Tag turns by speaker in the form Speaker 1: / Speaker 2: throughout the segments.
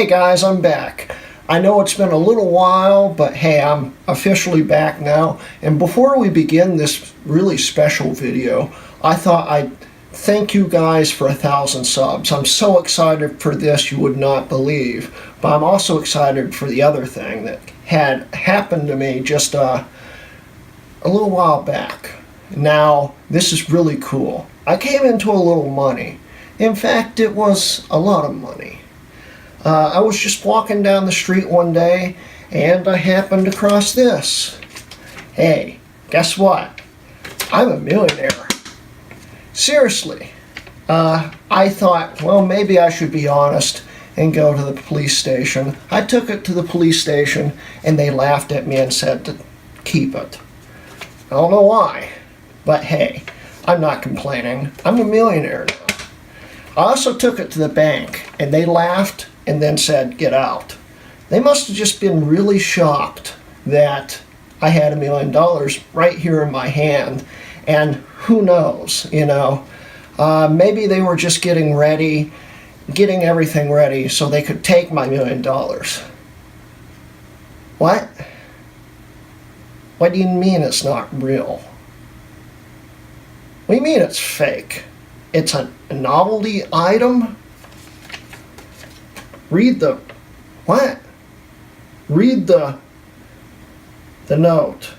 Speaker 1: Hey guys, I'm back. I know it's been a little while, but hey, I'm officially back now. And before we begin this really special video, I thought I'd thank you guys for 1,000 subs. I'm so excited for this you would not believe. But I'm also excited for the other thing that had happened to me just a little while back. Now, this is really cool. I came into a little money. In fact, it was a lot of money. I was just walking down the street one day and I happened across this. Hey, guess what? I'm a millionaire. Seriously. I thought, well, maybe I should be honest and go to the police station. I took it to the police station and they laughed at me and said to keep it. I don't know why, but hey, I'm not complaining. I'm a millionaire now. I also took it to the bank and they laughed and then said, get out. They must have just been really shocked that I had $1 million right here in my hand. And who knows, you know, maybe they were just getting everything ready so they could take my $1 million. What? What do you mean it's not real? What do you mean it's fake? It's a novelty item? Read the, what? Read the note.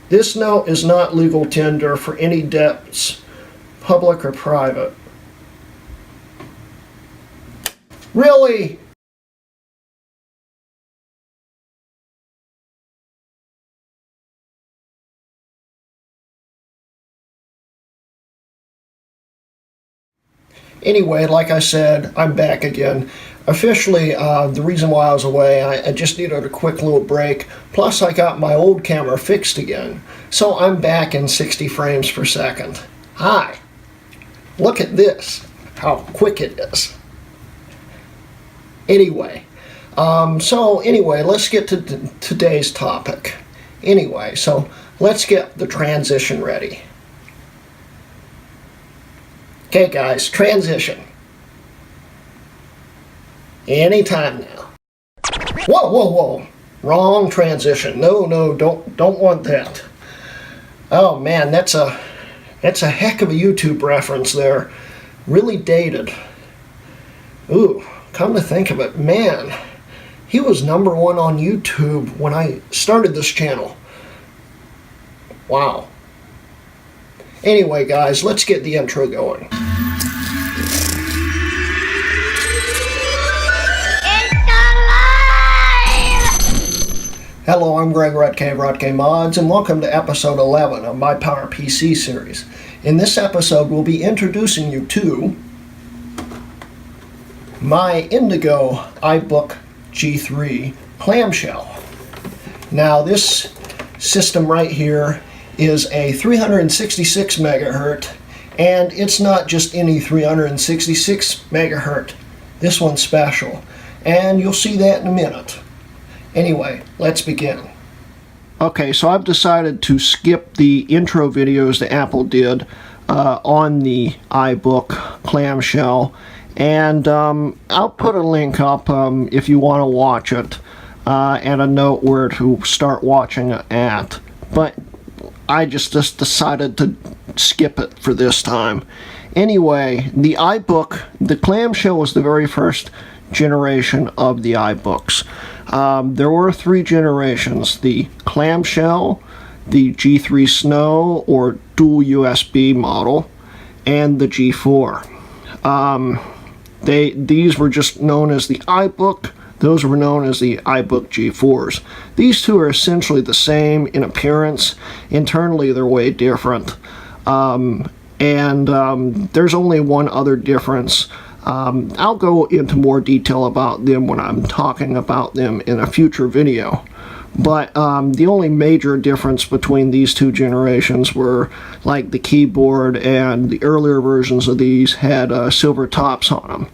Speaker 1: This note is not legal tender for any debts, public or private. Really? Anyway, like I said, I'm back again. Officially, the reason why I was away, I just needed a quick little break. Plus, I got my old camera fixed again. So I'm back in 60 frames per second. Hi. Look at this. How quick it is. Anyway, let's get to today's topic. Anyway, so let's get the transition ready. Okay, guys, transition. Anytime now. Whoa, whoa, whoa. Wrong transition. No, don't want that. Oh man, that's a heck of a YouTube reference there. Really dated. Ooh, come to think of it, man, he was #1 on YouTube when I started this channel. Wow. Anyway, guys, let's get the intro going. Hello, I'm Greg Rutk Mods, and welcome to episode 11 of my PowerPC series. In this episode, we'll be introducing you to my Indigo iBook G3 Clamshell. Now, this system right here is a 366 megahertz, and it's not just any 366 megahertz. This one's special, and you'll see that in a minute. Anyway, let's begin. Okay, so I've decided to skip the intro videos that Apple did on the iBook Clamshell, and I'll put a link up if you want to watch it, and a note where to start watching it at. But I just decided to skip it for this time. Anyway, the iBook, the Clamshell was the very first generation of the iBooks. There were 3 generations: the Clamshell, the G3 Snow or dual USB model, and the G4. These were just known as the iBook. Those were known as the iBook G4s. These two are essentially the same in appearance. Internally, they're way different. There's only one other difference. I'll go into more detail about them when I'm talking about them in a future video. But the only major difference between these two generations were like the keyboard, and the earlier versions of these had silver tops on them.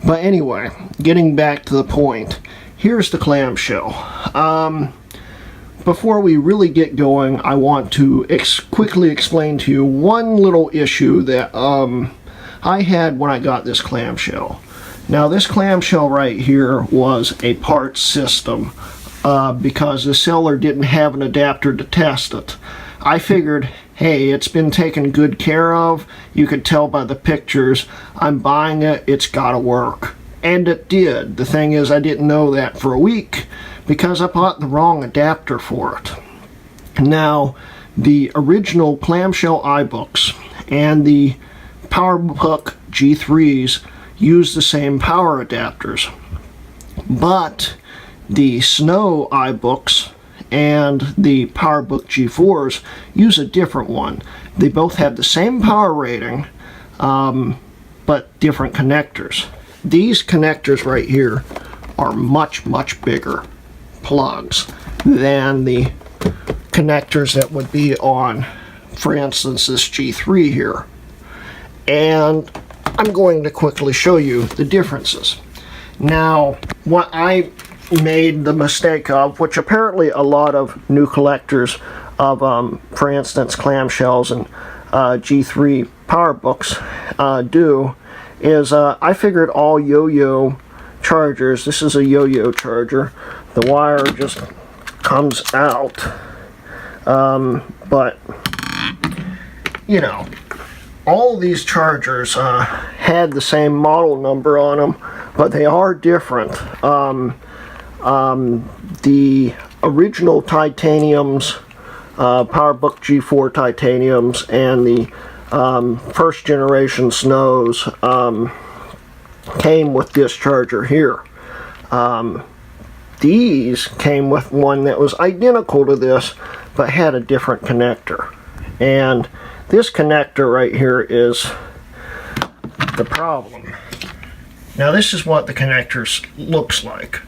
Speaker 1: But anyway, getting back to the point, here's the Clamshell. Before we really get going, I want to quickly explain to you one little issue that I had when I got this Clamshell. Now this clamshell right here was a parts system because the seller didn't have an adapter to test it. I figured, hey, it's been taken good care of. You could tell by the pictures. I'm buying it, it's gotta work. And it did. The thing is, I didn't know that for a week because I bought the wrong adapter for it. Now, the original clamshell iBooks and the PowerBook G3s use the same power adapters, but the Snow iBooks and the PowerBook G4s use a different one. They both have the same power rating, but different connectors. These connectors right here are much, much bigger plugs than the connectors that would be on, for instance, this G3 here. And I'm going to quickly show you the differences. Now, what I made the mistake of, which apparently a lot of new collectors of, for instance, clamshells and G3 PowerBooks do, is I figured all yo-yo chargers, this is a yo-yo charger, the wire just comes out, but you know, all of these chargers had the same model number on them, but they are different. The original titaniums, PowerBook G4 titaniums, and the first generation Snows came with this charger here. These came with one that was identical to this, but had a different connector. And this connector right here is the problem. Now this is what the connector looks like.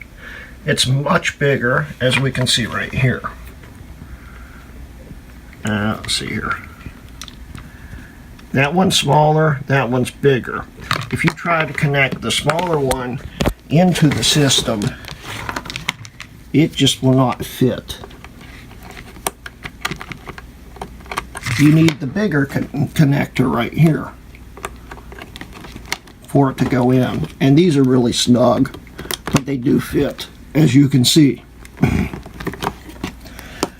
Speaker 1: It's much bigger, as we can see right here. Let's see here. That one's smaller, that one's bigger. If you try to connect the smaller one into the system, it just will not fit. You need the bigger connector right here for it to go in. And these are really snug, but they do fit, as you can see.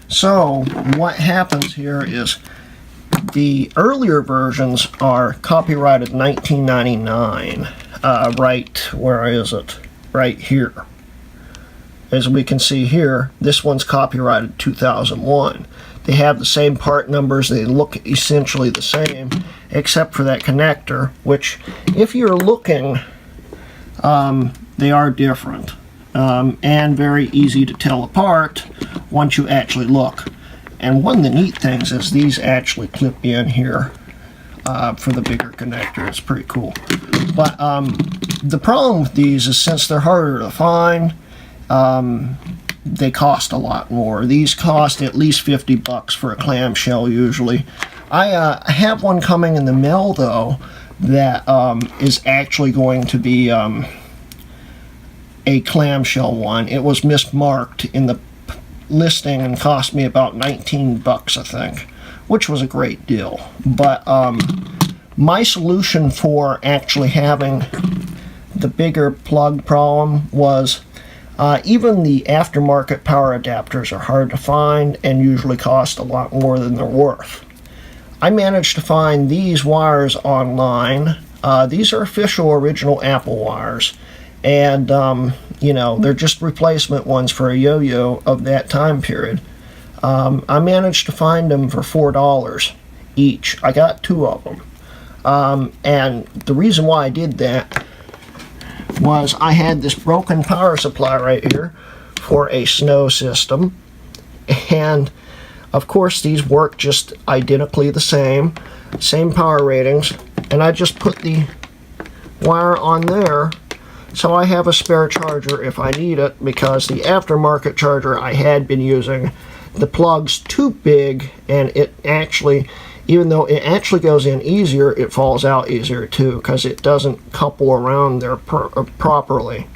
Speaker 1: So what happens here is the earlier versions are copyrighted 1999. Right, where is it? Right here. As we can see here, this one's copyrighted 2001. They have the same part numbers, they look essentially the same, except for that connector, which, if you're looking, they are different. And very easy to tell apart once you actually look. And one of the neat things is these actually clip in here for the bigger connector. It's pretty cool. But the problem with these is, since they're harder to find, they cost a lot more. These cost at least $50 for a clamshell usually. I have one coming in the mail though that is actually going to be a clamshell one. It was mismarked in the listing and cost me about $19, I think, which was a great deal. But my solution for actually having the bigger plug problem was even the aftermarket power adapters are hard to find and usually cost a lot more than they're worth. I managed to find these wires online. These are official original Apple wires, and you know, they're just replacement ones for a yo-yo of that time period. I managed to find them for $4 each. I got 2 of them, and the reason why I did that was I had this broken power supply right here for a Snow system, and of course these work just identically the same power ratings, and I just put the wire on there so I have a spare charger if I need it, because the aftermarket charger I had been using, the plug's too big, and it actually, even though it actually goes in easier, it falls out easier too, because it doesn't couple around there properly.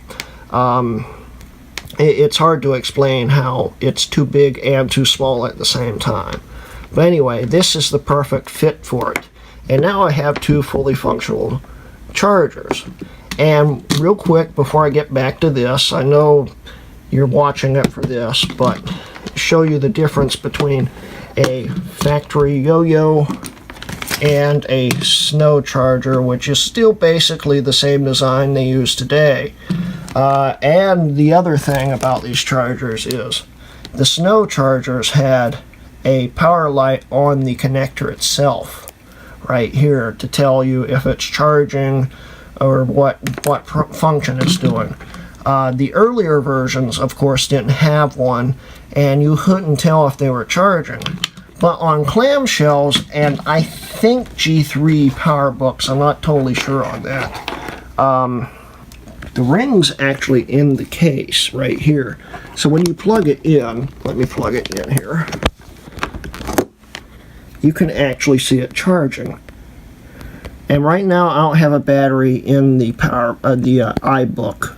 Speaker 1: It's hard to explain how it's too big and too small at the same time. But anyway, this is the perfect fit for it. And now I have 2 fully functional chargers. And real quick, before I get back to this, I know you're watching it for this, but show you the difference between a factory yo-yo and a snow charger, which is still basically the same design they use today. And the other thing about these chargers is the snow chargers had a power light on the connector itself right here to tell you if it's charging or what function it's doing. The earlier versions, of course, didn't have one, and you couldn't tell if they were charging. But on clamshells, and I think G3 PowerBooks, I'm not totally sure on that, the ring's actually in the case right here. So when you plug it in, let me plug it in here, you can actually see it charging. And right now I don't have a battery in the iBook,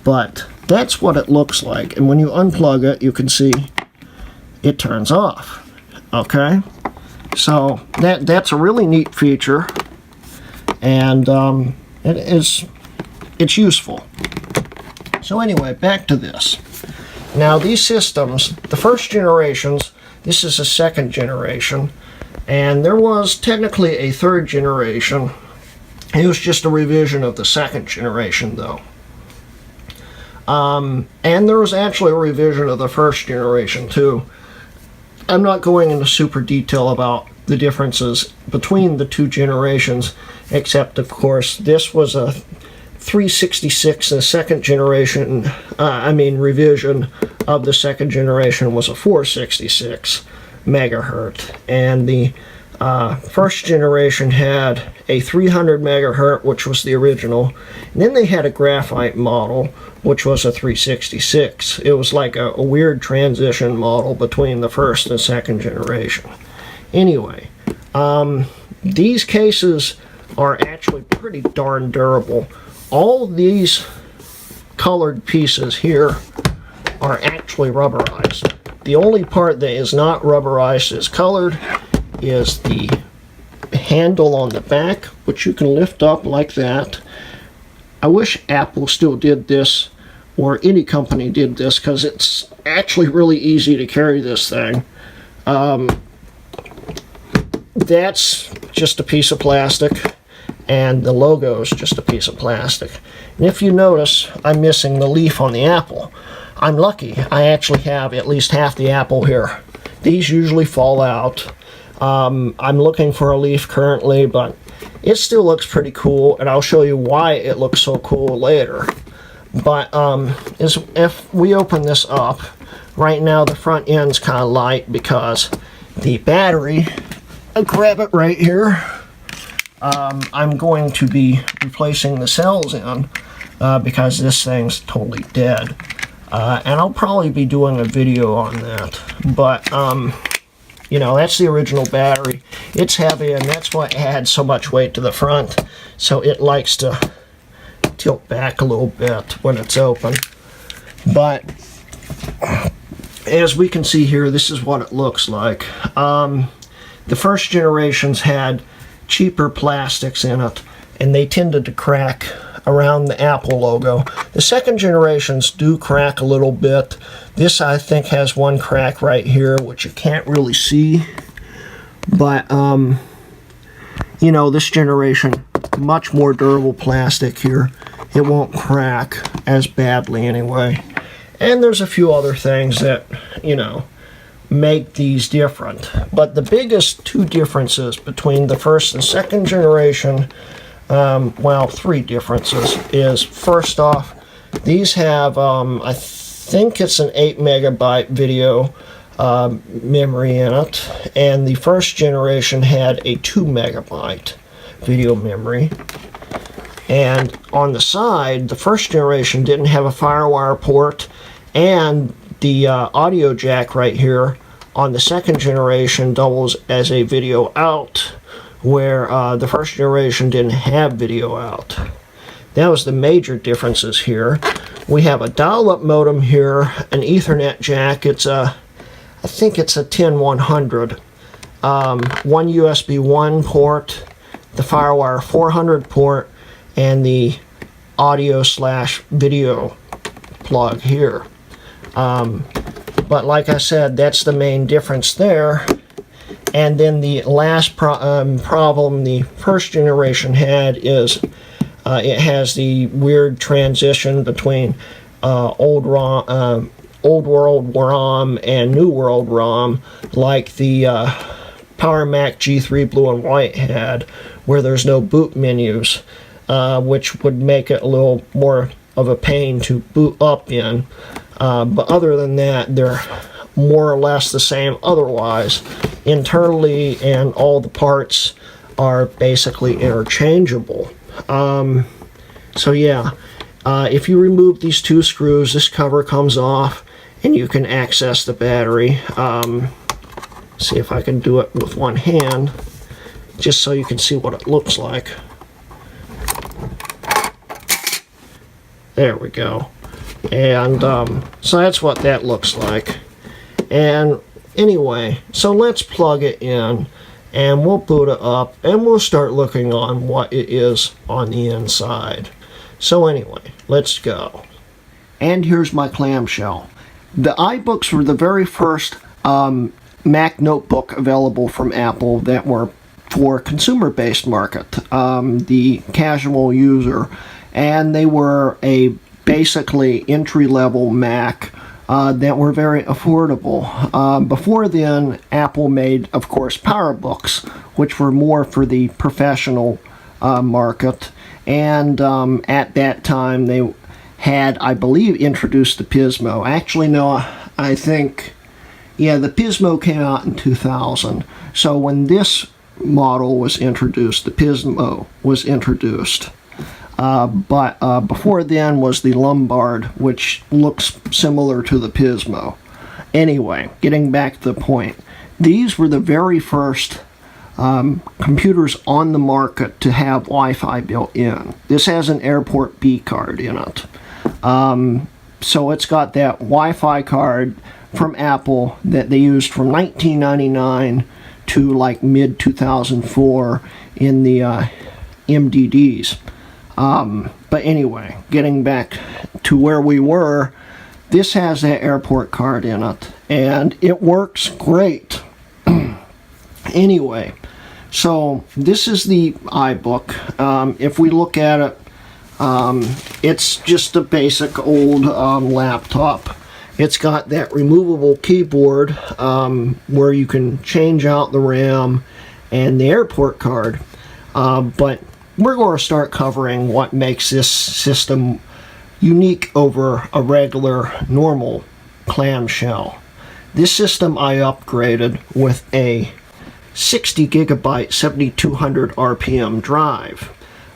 Speaker 1: but that's what it looks like. And when you unplug it, you can see it turns off. Okay, so that's a really neat feature, and it's useful. So anyway, back to this. Now these systems, the first generations, this is a second generation, and there was technically a third generation. It was just a revision of the second generation though. And there was actually a revision of the first generation too. I'm not going into super detail about the differences between the two generations, except of course this was a 366, and the second generation, revision of the second generation was a 466 megahertz, and the first generation had a 300 megahertz, which was the original, and then they had a graphite model, which was a 366. It was like a weird transition model between the first and second generation. Anyway, these cases are actually pretty darn durable. All these colored pieces here are actually rubberized. The only part that is not rubberized is colored is the handle on the back, which you can lift up like that. I wish Apple still did this, or any company did this, because it's actually really easy to carry this thing. That's just a piece of plastic, and the logo is just a piece of plastic. And if you notice, I'm missing the leaf on the apple. I'm lucky. I actually have at least half the apple here. These usually fall out. I'm looking for a leaf currently, but it still looks pretty cool, and I'll show you why it looks so cool later. But if we open this up, right now the front end's kind of light because the battery, I'll grab it right here. I'm going to be replacing the cells in because this thing's totally dead. And I'll probably be doing a video on that. But, you know, that's the original battery. It's heavy, and that's what adds so much weight to the front. So it likes to tilt back a little bit when it's open. But as we can see here, this is what it looks like. The first generations had cheaper plastics in it, and they tended to crack around the Apple logo. The second generations do crack a little bit. This, I think, has one crack right here, which you can't really see. But, you know, this generation, much more durable plastic here. It won't crack as badly anyway. And there's a few other things that, you know, make these different. But the biggest two differences between the first and second generation, well, three differences, is first off, these have, I think it's an 8 megabyte video memory in it, and the first generation had a 2 megabyte video memory. And on the side, the first generation didn't have a FireWire port, and the audio jack right here on the second generation doubles as a video out, where the first generation didn't have video out. That was the major differences here. We have a dial-up modem here, an Ethernet jack. It's a, I think it's a 10100. One USB 1 port, the FireWire 400 port, and the audio slash video plug here. But like I said, that's the main difference there. And then the last problem the first generation had is it has the weird transition between old world ROM and new world ROM, like the Power Mac G3 Blue and White had, where there's no boot menus, which would make it a little more of a pain to boot up in. But other than that, they're more or less the same otherwise. Internally, and all the parts are basically interchangeable. So yeah, if you remove these two screws, this cover comes off and you can access the battery. See if I can do it with one hand, just so you can see what it looks like. There we go. And so that's what that looks like. And anyway, so let's plug it in and we'll boot it up and we'll start looking on what it is on the inside. So anyway, let's go. And here's my clamshell. The iBooks were the very first Mac notebook available from Apple that were for consumer-based market, the casual user, and they were a basically entry-level Mac that were very affordable. Before then, Apple made, of course, PowerBooks, which were more for the professional market. And at that time, they had, I believe, introduced the Pismo. Actually, no, I think, yeah, the Pismo came out in 2000. So when this model was introduced, the Pismo was introduced. But before then was the Lombard, which looks similar to the Pismo. Anyway, getting back to the point, these were the very first computers on the market to have Wi-Fi built in. This has an Airport B card in it. So it's got that Wi-Fi card from Apple that they used from 1999 to like mid-2004 in the MDDs. But anyway, getting back to where we were, this has that airport card in it, and it works great. Anyway, so this is the iBook. If we look at it, it's just a basic old laptop. It's got that removable keyboard where you can change out the RAM and the airport card, but we're going to start covering what makes this system unique over a regular, normal clamshell. This system I upgraded with a 60 gigabyte 7200 RPM drive.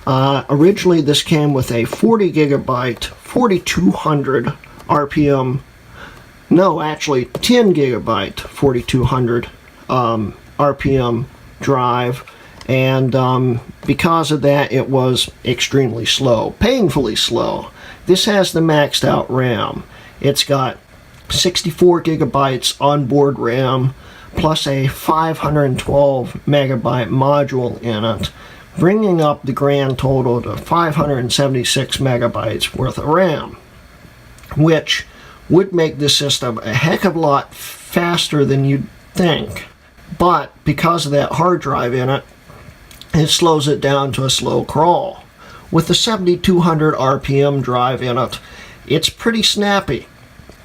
Speaker 1: Originally this came with a 40 gigabyte 4200 RPM, no, actually 10 gigabyte 4200 RPM drive. And because of that, it was extremely slow, painfully slow. This has the maxed out RAM. It's got 64 gigabytes onboard RAM plus a 512 megabyte module in it, bringing up the grand total to 576 megabytes worth of RAM, which would make this system a heck of a lot faster than you'd think. But because of that hard drive in it, it slows it down to a slow crawl. With the 7200 RPM drive in it, it's pretty snappy.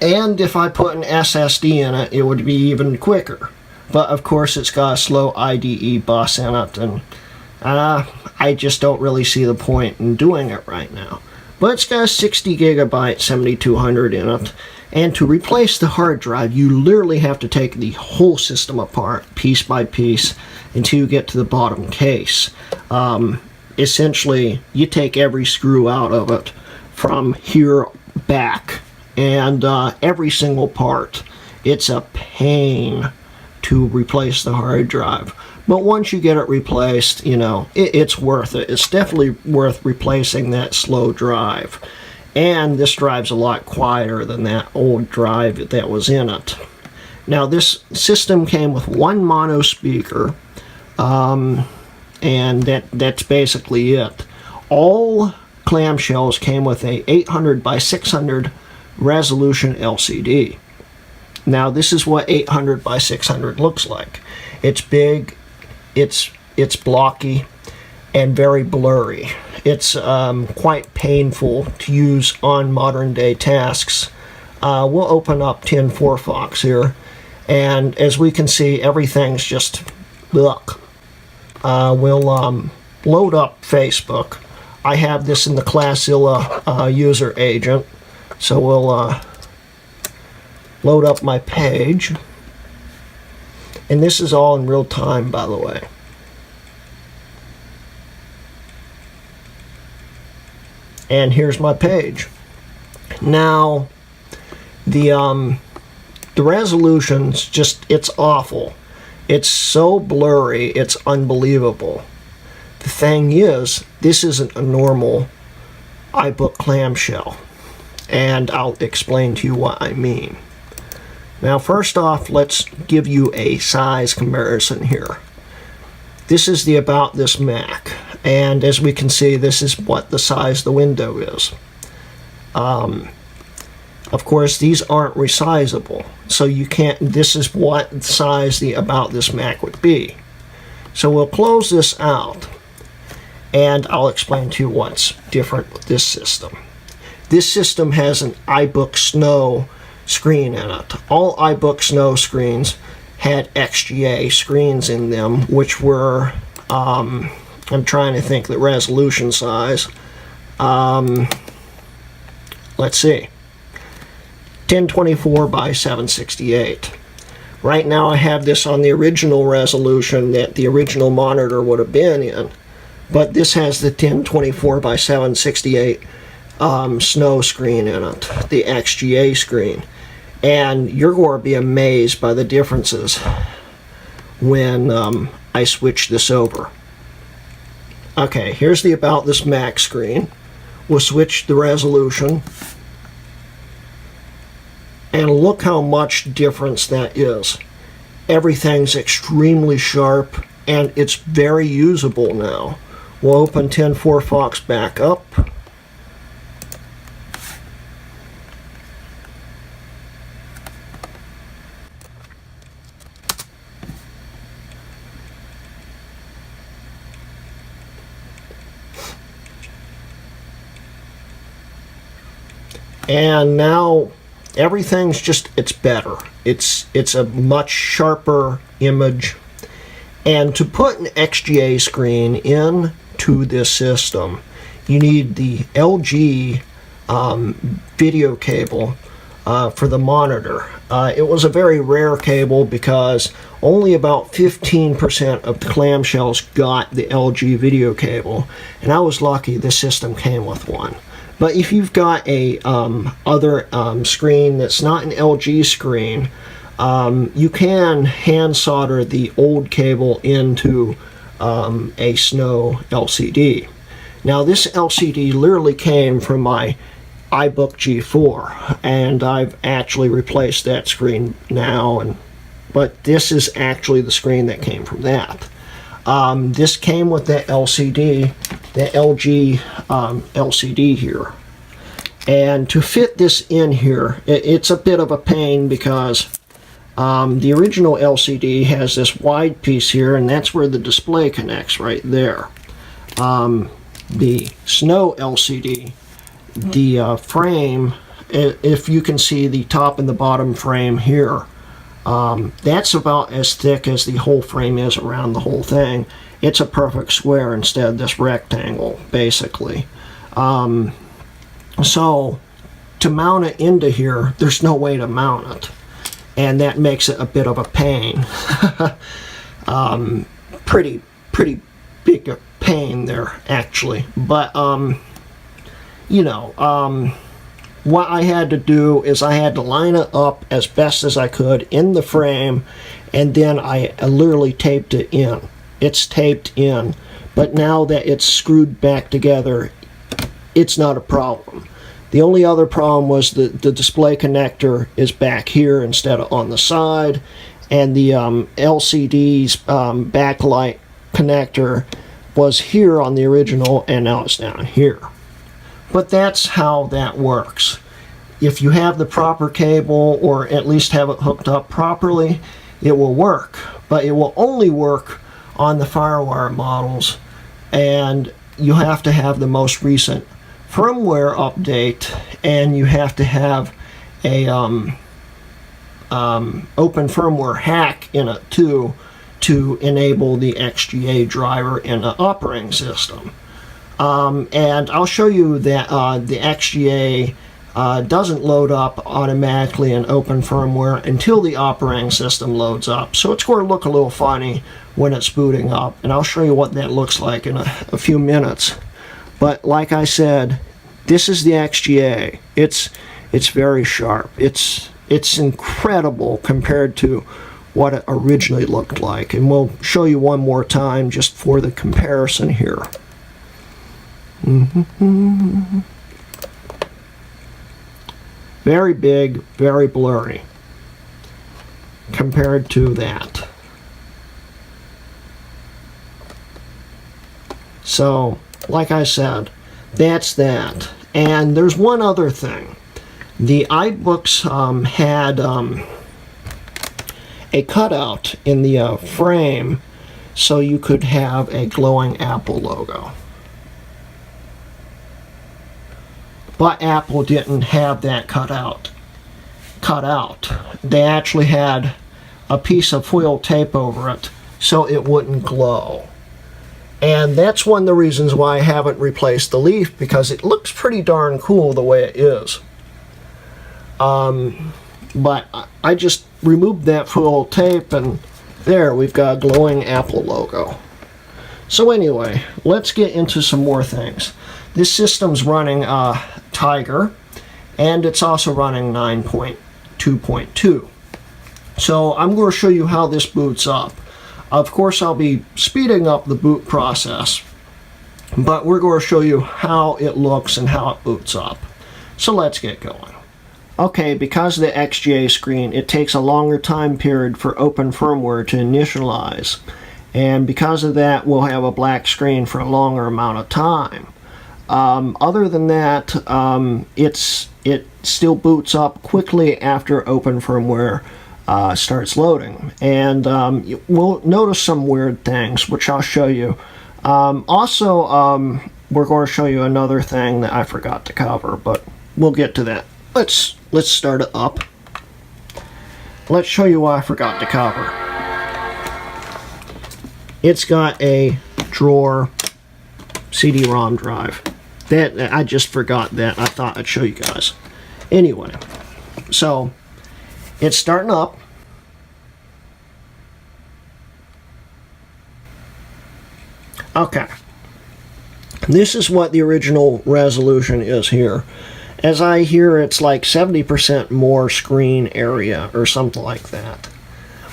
Speaker 1: And if I put an SSD in it, it would be even quicker. But of course it's got a slow IDE bus in it, and I just don't really see the point in doing it right now. But it's got a 60 gigabyte 7200 in it, and to replace the hard drive, you literally have to take the whole system apart, piece by piece, until you get to the bottom case. Essentially, you take every screw out of it from here back, and every single part. It's a pain to replace the hard drive. But once you get it replaced, you know, it's worth it. It's definitely worth replacing that slow drive. And this drive's a lot quieter than that old drive that was in it. Now, this system came with one mono speaker, and that's basically it. All clamshells came with a 800 by 600 resolution LCD. Now this is what 800 by 600 looks like. It's big, it's blocky, and very blurry. It's quite painful to use on modern day tasks. We'll open up Tin 4 Fox here, and as we can see, everything's just ugh. We'll load up Facebook. I have this in the Classilla user agent, so we'll load up my page, and this is all in real time, by the way. And here's my page. Now the resolution's just, it's awful. It's so blurry, it's unbelievable. The thing is, this isn't a normal iBook clamshell, and I'll explain to you what I mean. Now first off, let's give you a size comparison here. This is the About This Mac, and as we can see, this is what the size the window is. Of course, these aren't resizable, so you can't, this is what size the About This Mac would be. So we'll close this out, and I'll explain to you what's different with this system. This system has an iBook Snow screen in it. All iBook Snow screens had XGA screens in them, which were, I'm trying to think the resolution size. Let's see. 1024 by 768. Right now I have this on the original resolution that the original monitor would have been in, but this has the 1024 by 768 Snow screen in it, the XGA screen, and you're going to be amazed by the differences when I switch this over. Okay, here's the About This Mac screen. We'll switch the resolution, and look how much difference that is. Everything's extremely sharp, and it's very usable now. We'll open Tin 4 Fox back up. And now everything's just, it's better. It's a much sharper image. And to put an XGA screen into this system, you need the LG video cable for the monitor. It was a very rare cable because only about 15% of the clamshells got the LG video cable, and I was lucky this system came with one. But if you've got a other screen that's not an LG screen, you can hand solder the old cable into a Snow LCD. Now this LCD literally came from my iBook G4, and I've actually replaced that screen now, but this is actually the screen that came from that. This came with the LCD, the LG LCD here. And to fit this in here, it's a bit of a pain because the original LCD has this wide piece here, and that's where the display connects right there. The Snow LCD, the frame, if you can see the top and the bottom frame here, that's about as thick as the whole frame is around the whole thing. It's a perfect square instead of this rectangle, basically. So to mount it into here, there's no way to mount it, and that makes it a bit of a pain. Pretty big a pain there, actually. But you know, what I had to do is I had to line it up as best as I could in the frame, and then I literally taped it in. It's taped in, but now that it's screwed back together, it's not a problem. The only other problem was the display connector is back here instead of on the side, and the LCD's backlight connector was here on the original, and now it's down here. But that's how that works. If you have the proper cable, or at least have it hooked up properly, it will work. But it will only work on the FireWire models, and you have to have the most recent firmware update, and you have to have a open firmware hack in it too, to enable the XGA driver in the operating system. And I'll show you that the XGA doesn't load up automatically in open firmware until the operating system loads up. So it's going to look a little funny when it's booting up, and I'll show you what that looks like in a few minutes. But like I said, this is the XGA. It's very sharp. It's incredible compared to what it originally looked like, and we'll show you one more time just for the comparison here. Very big, very blurry compared to that. So, like I said, that's that. And there's one other thing. The iBooks had a cutout in the frame so you could have a glowing Apple logo. But Apple didn't have that cut out. They actually had a piece of foil tape over it so it wouldn't glow. And that's one of the reasons why I haven't replaced the leaf, because it looks pretty darn cool the way it is. But I just removed that foil tape, and there we've got a glowing Apple logo. So anyway, let's get into some more things. This system's running Tiger, and it's also running 9.2.2. So I'm going to show you how this boots up. Of course, I'll be speeding up the boot process, but we're going to show you how it looks and how it boots up. So let's get going. Okay, because of the XGA screen, it takes a longer time period for open firmware to initialize, and because of that, we'll have a black screen for a longer amount of time. Other than that, it still boots up quickly after open firmware starts loading, and we'll notice some weird things, which I'll show you. Also, we're going to show you another thing that I forgot to cover, but we'll get to that. Let's start it up. Let's show you what I forgot to cover. It's got a drawer CD-ROM drive. That I just forgot that. I thought I'd show you guys. Anyway, so it's starting up. Okay. This is what the original resolution is here. As I hear, it's like 70% more screen area or something like that.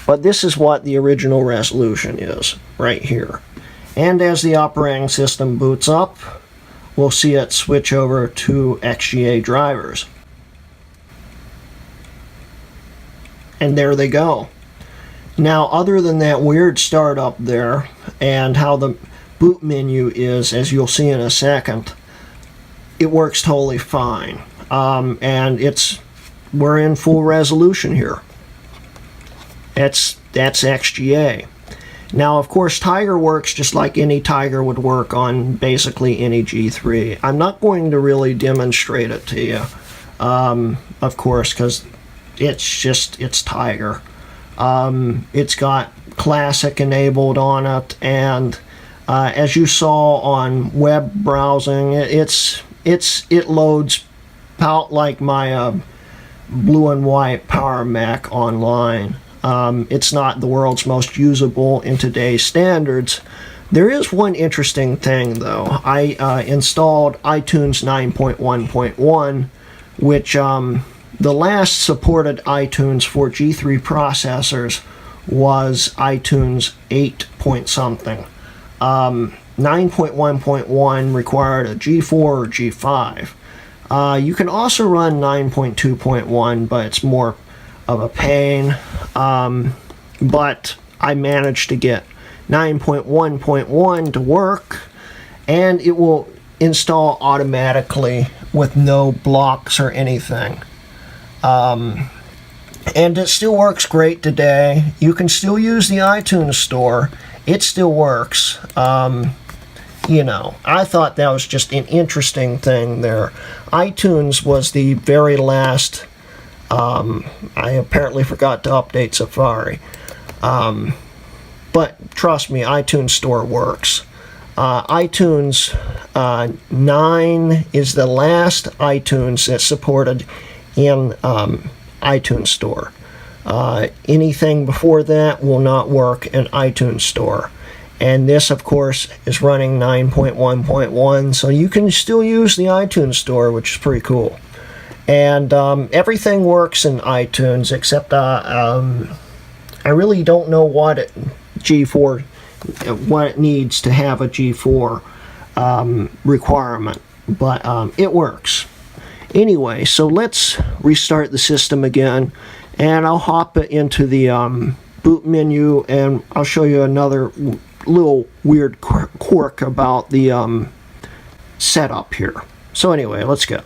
Speaker 1: But this is what the original resolution is right here. And as the operating system boots up, we'll see it switch over to XGA drivers. And there they go. Now, other than that weird startup there, and how the boot menu is, as you'll see in a second, it works totally fine. And we're in full resolution here. That's XGA. Now, of course, Tiger works just like any Tiger would work on basically any G3. I'm not going to really demonstrate it to you, of course, because it's Tiger. It's got Classic enabled on it, and as you saw on web browsing, it loads out like my blue and white Power Mac online. It's not the world's most usable in today's standards. There is one interesting thing, though. I installed iTunes 9.1.1, which the last supported iTunes for G3 processors was iTunes 8 point something. 9.1.1 required a G4 or G5. You can also run 9.2.1, but it's more of a pain. But I managed to get 9.1.1 to work, and it will install automatically with no blocks or anything. And it still works great today. You can still use the iTunes store. It still works. You know, I thought that was just an interesting thing there. iTunes was the very last. I apparently forgot to update Safari. But trust me, iTunes store works. iTunes 9 is the last iTunes that's supported in iTunes Store. Anything before that will not work in iTunes Store. And this, of course, is running 9.1.1, so you can still use the iTunes Store, which is pretty cool. And everything works in iTunes, except I really don't know what it needs to have a G4 requirement, but it works. Anyway, so let's restart the system again, and I'll hop it into the boot menu, and I'll show you another little weird quirk about the setup here. So anyway, let's go.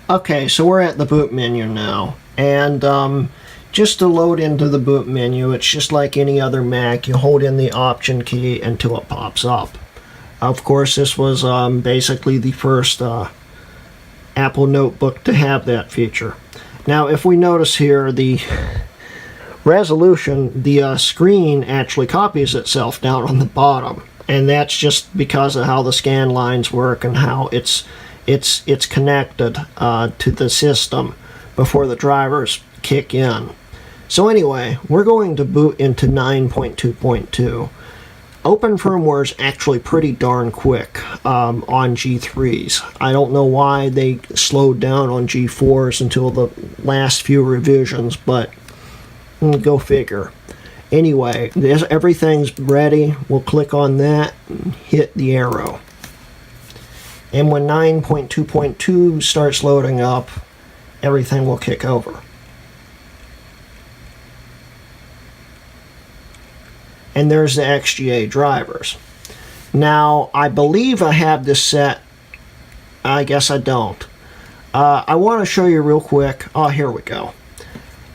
Speaker 1: Okay, so we're at the boot menu now, and just to load into the boot menu, it's just like any other Mac. You hold in the Option key until it pops up. Of course, this was basically the first Apple notebook to have that feature. Now, if we notice here, the resolution, the screen actually copies itself down on the bottom, and that's just because of how the scan lines work and how it's connected to the system before the drivers kick in. So anyway, we're going to boot into 9.2.2. Open firmware is actually pretty darn quick on G3s. I don't know why they slowed down on G4s until the last few revisions, but go figure. Anyway, everything's ready. We'll click on that and hit the arrow. And when 9.2.2 starts loading up, everything will kick over. And there's the XGA drivers. Now, I believe I have this set. I guess I don't. I want to show you real quick. Oh, here we go.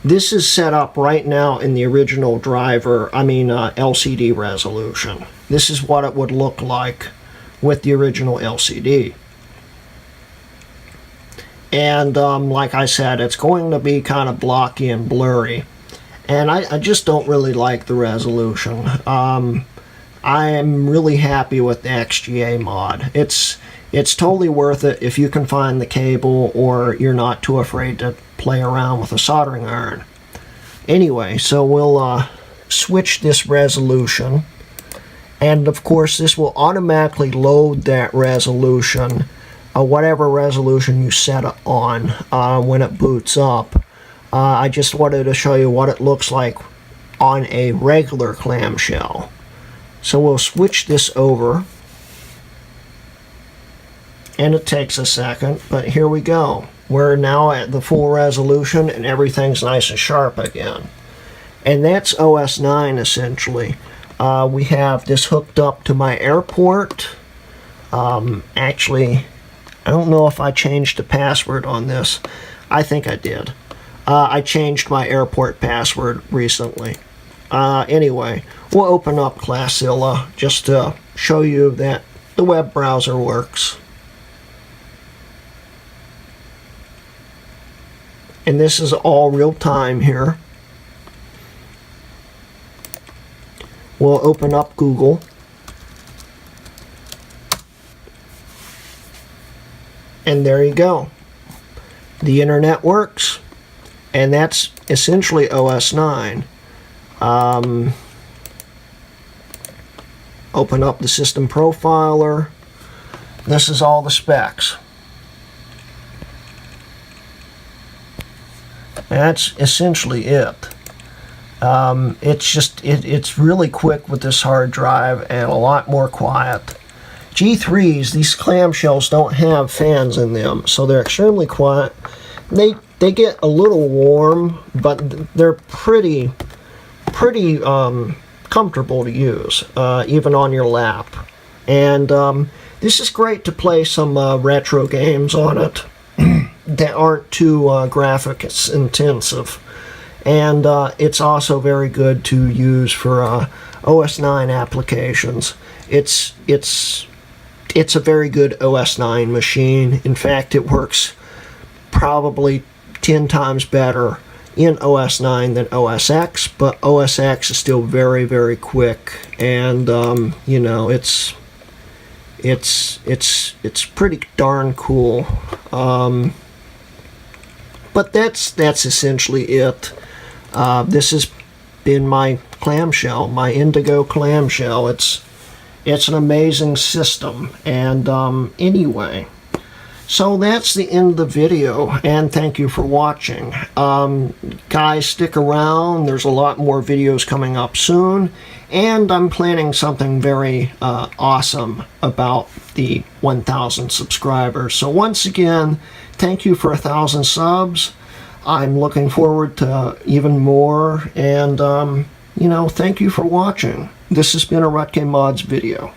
Speaker 1: This is set up right now in the original driver, LCD resolution. This is what it would look like with the original LCD. And like I said, it's going to be kind of blocky and blurry. And I just don't really like the resolution. I am really happy with the XGA mod. It's totally worth it if you can find the cable or you're not too afraid to play around with a soldering iron. Anyway, so we'll switch this resolution. And of course, this will automatically load that resolution, whatever resolution you set it on when it boots up. I just wanted to show you what it looks like on a regular clamshell. So we'll switch this over. And it takes a second, but here we go. We're now at the full resolution and everything's nice and sharp again. And that's OS 9 essentially. We have this hooked up to my airport. Actually, I don't know if I changed the password on this. I think I did. I changed my airport password recently. Anyway, we'll open up Classilla just to show you that the web browser works. And this is all real time here. We'll open up Google. And there you go. The internet works. And that's essentially OS 9. Open up the system profiler. This is all the specs. That's essentially it. It's really quick with this hard drive and a lot more quiet. G3s, these clamshells don't have fans in them, so they're extremely quiet. They get a little warm, but they're pretty comfortable to use, even on your lap. And this is great to play some retro games on it that aren't too graphics intensive. And it's also very good to use for OS 9 applications. It's a very good OS 9 machine. In fact, it works probably 10 times better in OS 9 than OS X, but OS X is still very, very quick, and you know, it's pretty darn cool. But that's essentially it. This has been my clamshell, my Indigo clamshell. It's an amazing system. And anyway, so that's the end of the video, and thank you for watching. Guys, stick around. There's a lot more videos coming up soon, and I'm planning something very awesome about the 1,000 subscribers. So once again, thank you for 1,000 subs. I'm looking forward to even more, and you know, thank you for watching. This has been a Rutgay Mods video.